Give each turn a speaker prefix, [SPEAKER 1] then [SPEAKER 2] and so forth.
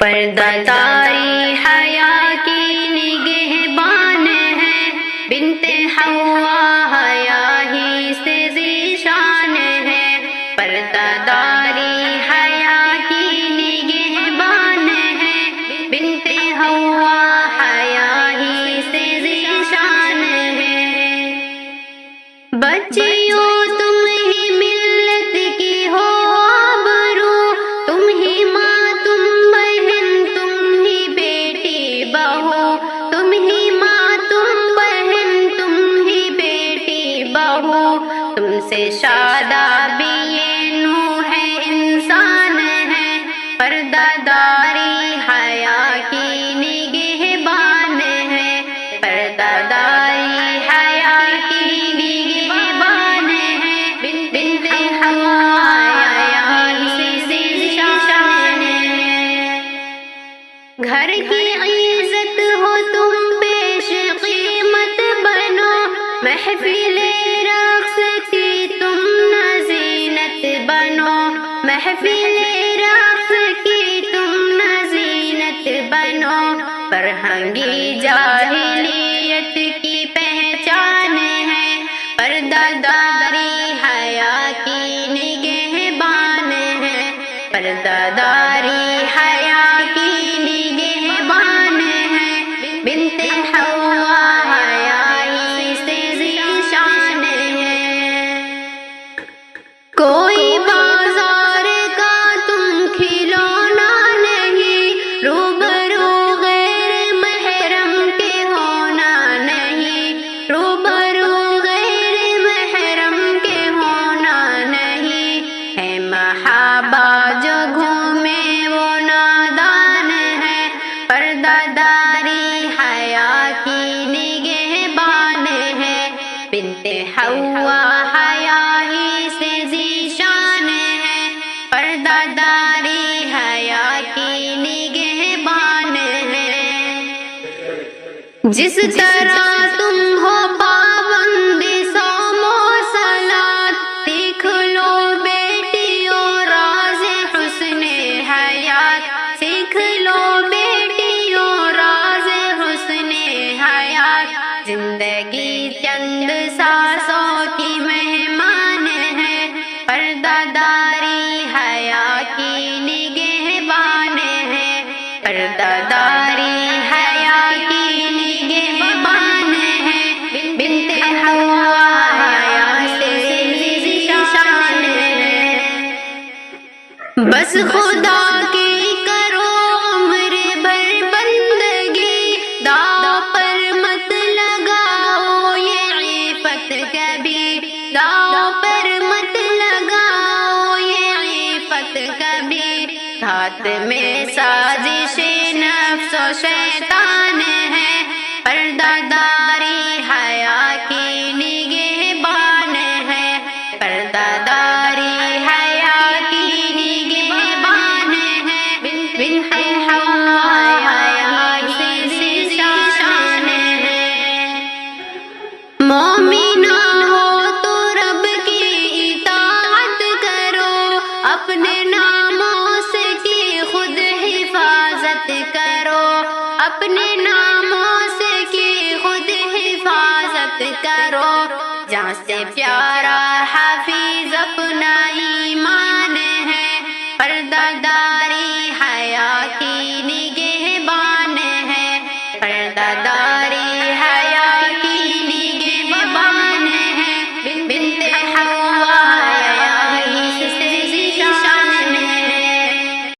[SPEAKER 1] پردہ داری حیا کی نگہبان ہے، بنت حوا حیا ہی سے ذیشان ہے، پردہ داری حیا کی نگہبان ہے، بنت حوا حیا ہی سے ذیشان ہے۔ بچیوں تم ہی ملت کی ہو آبرو، تم ہی ماں تم بہن تم ہی بیٹی بہو، تم ہی ماں تم بہن تم ہی بیٹی بہو، تم سے شادابی یہ نوح انسان ہے، پردہ داری حیا کی نگہبان ہے، پردہ داری حیا کی نگہبان ہے، بنت حوا حیا ہی سے ذیشان ہے۔ گھر کی عزت ہو تم پیش قیمت بنو، محفل رقص کی تم نہ زینت بنو، محفل رقص کی تم نہ زینت بنو، فرہنگی جاہلیت کی پہچان ہے، پردہ داری حیا کی نگہبان ہے، پردہ داری حیا کی نگہبان ہے، بنت حوا حیا ہی سے ذیشان ہے۔ کوئی بازار کا تم کھلونا نہیں، روبرو غیر محرم کے ہونا نہیں، روبرو غیر محرم کے ہونا نہیں، ہے محابا جو گھومے وہ نادان ہے، پردہ داری حیا کی نگہبان ہے، بنت حوا حیا ہی سے ذیشان ہے، پردہ داری حیا کی نگہبان ہے۔ جس طرح تم ہو پابند صوم و صلاۃ، سیکھ لو بیٹیوں راز حسن حیات، سیکھ لو بیٹیوں راز حسن حیات، زندگی چند سانسوں کی مہمان ہے، پردہ داری حیا کی نگہبان ہے، پردہ داری حیا کی نگہبان ہے، بنت حوا حیا سے ذیشان ہے۔ بس خدا کی کرو عمر بھر بندگی، داؤ پر مت لگاؤ یہ عفت کبھی، داؤ پر مت لگاؤ یہ عفت کبھی، ہاتھ میں سازش نفس و شیطان ہے، پردہ داری حیا کی نگہبان ہے، پردہ داری حیا کی نگہبان ہے، بنت حوا حیا ہی سے ذیشان ہے۔ مومنہ ہو تو رب کی اطاعت کرو، اپنے ناموں سے کی خود حفاظت کرو، اپنے ناموں سے کی خود حفاظت کرو، جہاں سے پیارا